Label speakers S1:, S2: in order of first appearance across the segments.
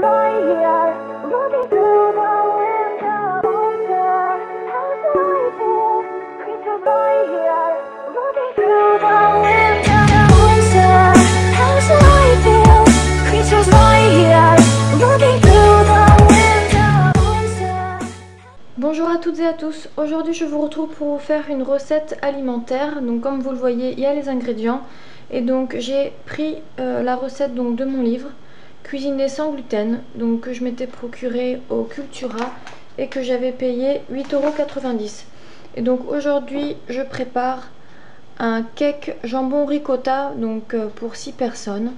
S1: right here, looking through the window. Monster, how's the light feel? Creatures right here, looking through the window. Monster, how's the light feel? Creatures right here, looking through the window. Monster.
S2: Bonjour à toutes et à tous, aujourd'hui je vous retrouve pour vous faire une recette alimentaire. Donc comme vous le voyez, il y a les ingrédients et donc j'ai pris la recette donc, de mon livre Cuisiner sans gluten, donc que je m'étais procuré au Cultura et que j'avais payé 8,90 €. Et donc aujourd'hui je prépare un cake jambon ricotta donc pour 6 personnes.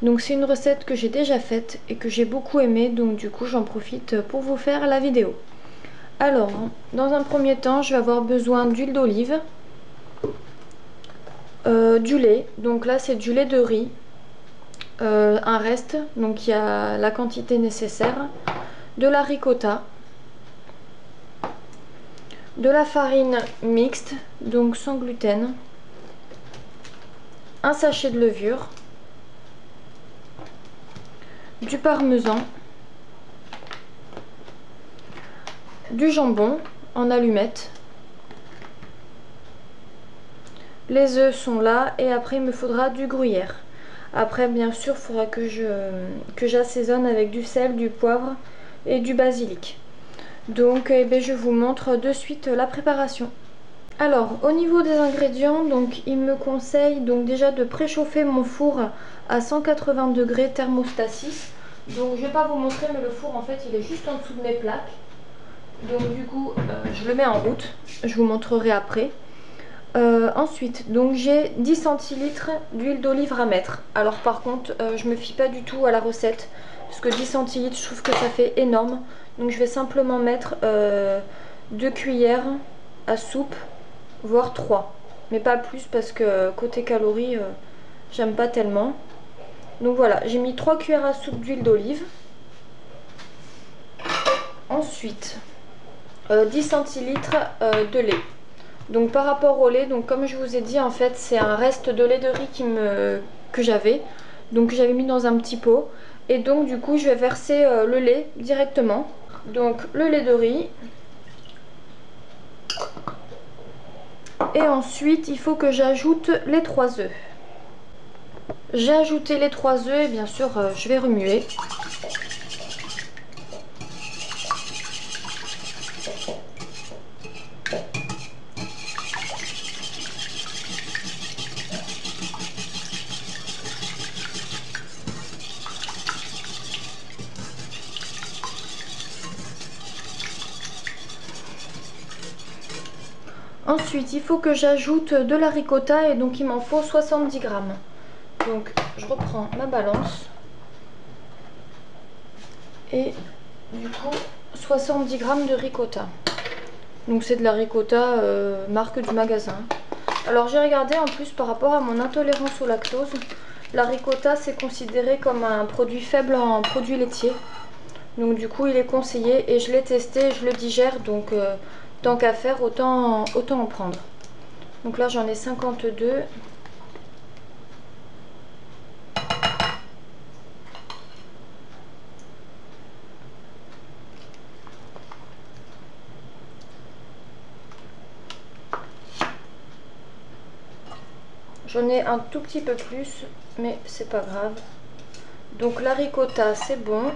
S2: Donc c'est une recette que j'ai déjà faite et que j'ai beaucoup aimée, donc du coup j'en profite pour vous faire la vidéo. Alors, dans un premier temps, je vais avoir besoin d'huile d'olive, du lait, donc là c'est du lait de riz, un reste, donc il y a la quantité nécessaire, de la ricotta, de la farine mixte, donc sans gluten, un sachet de levure, du parmesan, du jambon en allumettes. Les œufs sont là et après il me faudra du gruyère. Après bien sûr il faudra que j'assaisonne avec du sel, du poivre et du basilic. Donc je vous montre de suite la préparation. Alors au niveau des ingrédients, donc il me conseille donc déjà de préchauffer mon four à 180 degrés thermostat 6. Donc je vais pas vous montrer, mais le four en fait il est juste en dessous de mes plaques. Donc du coup je le mets en route, je vous montrerai après. Ensuite, donc j'ai 10 centilitres d'huile d'olive à mettre. Alors par contre, je me fie pas du tout à la recette, parce que 10 centilitres, je trouve que ça fait énorme. Donc je vais simplement mettre 2 cuillères à soupe, voire 3. Mais pas plus, parce que côté calories, j'aime pas tellement. Donc voilà, j'ai mis 3 cuillères à soupe d'huile d'olive. Ensuite, 10 centilitres de lait. Donc par rapport au lait, donc comme je vous ai dit, en fait c'est un reste de lait de riz que j'avais. Donc j'avais mis dans un petit pot. Et donc du coup je vais verser le lait directement. Donc le lait de riz. Et ensuite il faut que j'ajoute les 3 œufs. J'ai ajouté les 3 œufs et bien sûr je vais remuer. Ensuite, il faut que j'ajoute de la ricotta et donc il m'en faut 70 grammes. Donc, je reprends ma balance. Et du coup, 70 grammes de ricotta. Donc, c'est de la ricotta marque du magasin. Alors, j'ai regardé en plus par rapport à mon intolérance au lactose. La ricotta, c'est considéré comme un produit faible en produits laitiers. Donc, du coup, il est conseillé et je l'ai testé et je le digère. Donc, tant qu'à faire, autant en prendre. Donc là j'en ai 52. J'en ai un tout petit peu plus, mais c'est pas grave. Donc la ricotta c'est bon.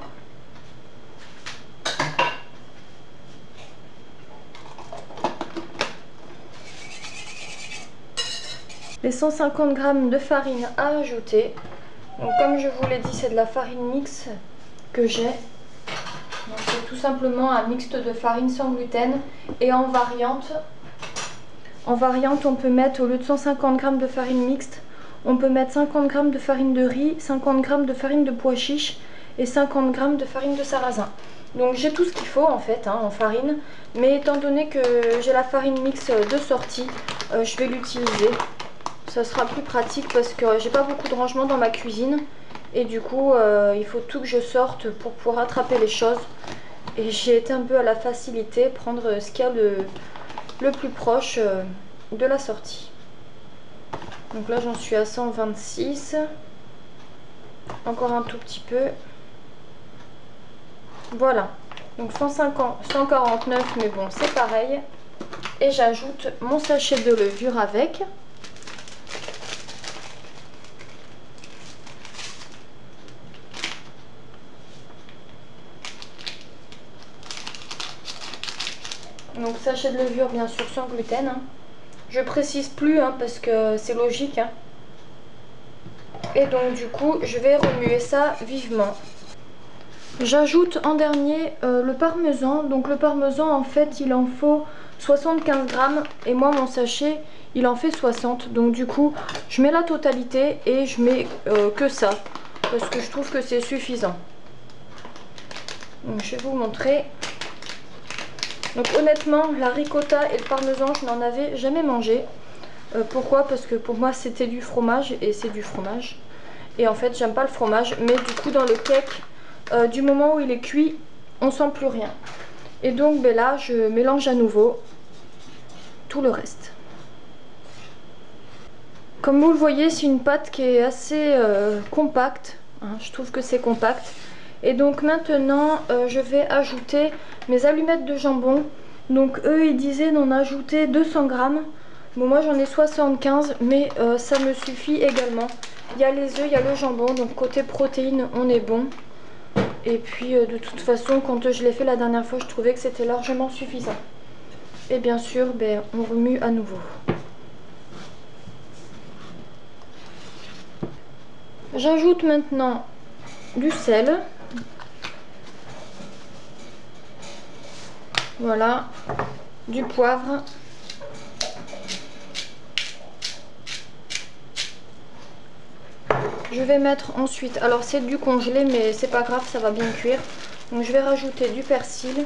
S2: Les 150 grammes de farine à ajouter. Donc comme je vous l'ai dit, c'est de la farine mixte que j'ai. Donc c'est tout simplement un mixte de farine sans gluten. Et en variante, on peut mettre, au lieu de 150 grammes de farine mixte, on peut mettre 50 grammes de farine de riz, 50 grammes de farine de pois chiches et 50 grammes de farine de sarrasin. Donc j'ai tout ce qu'il faut en fait en farine. Mais étant donné que j'ai la farine mixte de sortie, je vais l'utiliser. Ça sera plus pratique parce que j'ai pas beaucoup de rangement dans ma cuisine. Et du coup, il faut tout que je sorte pour pouvoir attraper les choses. Et j'ai été un peu à la facilité, prendre ce qu'il y a le plus proche de la sortie. Donc là, j'en suis à 126. Encore un tout petit peu. Voilà, donc 150, 149, mais bon, c'est pareil. Et j'ajoute mon sachet de levure avec. Donc sachet de levure bien sûr sans gluten. Hein. Je précise plus hein, parce que c'est logique. Hein. Et donc du coup je vais remuer ça vivement. J'ajoute en dernier le parmesan. Donc le parmesan en fait il en faut 75 grammes. Et moi mon sachet il en fait 60. Donc du coup je mets la totalité et je mets que ça. Parce que je trouve que c'est suffisant. Donc je vais vous montrer. Donc honnêtement, la ricotta et le parmesan, je n'en avais jamais mangé. Pourquoi? Parce que pour moi c'était du fromage et c'est du fromage. Et en fait j'aime pas le fromage, mais du coup dans le cake, du moment où il est cuit, on sent plus rien. Et donc ben là je mélange à nouveau tout le reste. Comme vous le voyez, c'est une pâte qui est assez compacte. Hein, je trouve que c'est compact. Et donc maintenant je vais ajouter mes allumettes de jambon. Donc eux ils disaient d'en ajouter 200 grammes. Bon moi j'en ai 75 mais ça me suffit également. Il y a les œufs, il y a le jambon. Donc côté protéines on est bon. Et puis de toute façon quand je l'ai fait la dernière fois je trouvais que c'était largement suffisant. Et bien sûr ben, on remue à nouveau. J'ajoute maintenant du sel. Voilà, du poivre. Je vais mettre ensuite, alors c'est du congelé mais c'est pas grave, ça va bien cuire. Donc je vais rajouter du persil.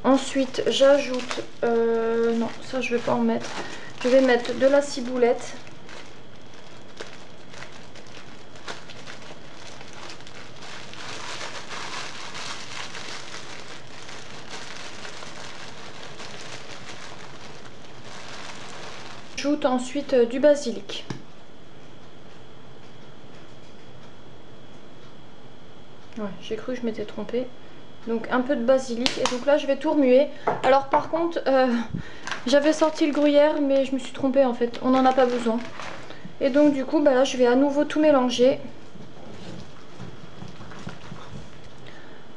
S2: Ensuite j'ajoute, non ça je vais pas en mettre, je vais mettre de la ciboulette. J'ajoute ensuite du basilic. Ouais, j'ai cru que je m'étais trompée. Donc un peu de basilic et donc là je vais tout remuer. Alors par contre j'avais sorti le gruyère mais je me suis trompée en fait, on n'en a pas besoin. Et donc du coup bah là je vais à nouveau tout mélanger.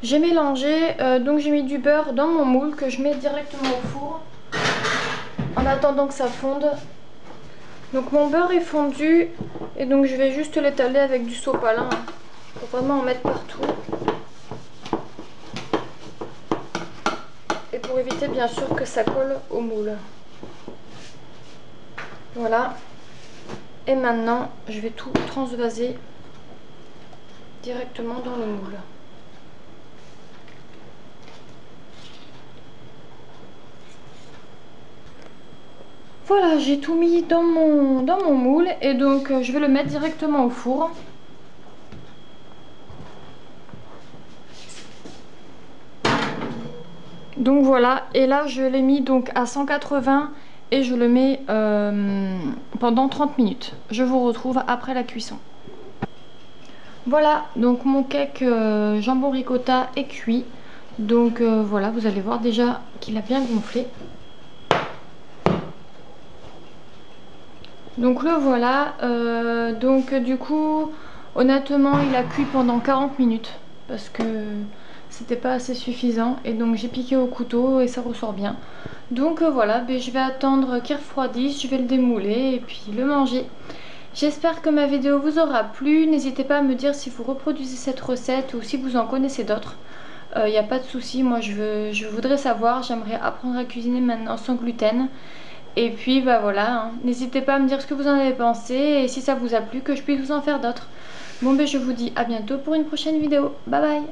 S2: J'ai mélangé, donc j'ai mis du beurre dans mon moule que je mets directement au four en attendant que ça fonde. Donc mon beurre est fondu et donc je vais juste l'étaler avec du sopalin pour vraiment en mettre partout. Et pour éviter bien sûr que ça colle au moule. Voilà. Et maintenant je vais tout transvaser directement dans le moule. Voilà, j'ai tout mis dans mon moule et donc je vais le mettre directement au four. Donc voilà, et là je l'ai mis donc à 180 et je le mets pendant 30 minutes. Je vous retrouve après la cuisson. Voilà, donc mon cake jambon ricotta est cuit. Donc voilà, vous allez voir déjà qu'il a bien gonflé. Donc le voilà, donc du coup honnêtement il a cuit pendant 40 minutes parce que c'était pas assez suffisant et donc j'ai piqué au couteau et ça ressort bien. Donc voilà, ben, je vais attendre qu'il refroidisse, je vais le démouler et puis le manger. J'espère que ma vidéo vous aura plu, n'hésitez pas à me dire si vous reproduisez cette recette ou si vous en connaissez d'autres. Il n'y a pas de souci, moi je voudrais savoir, j'aimerais apprendre à cuisiner maintenant sans gluten. Et puis bah voilà, hein. N'hésitez pas à me dire ce que vous en avez pensé et si ça vous a plu que je puisse vous en faire d'autres. Bon ben je vous dis à bientôt pour une prochaine vidéo. Bye bye.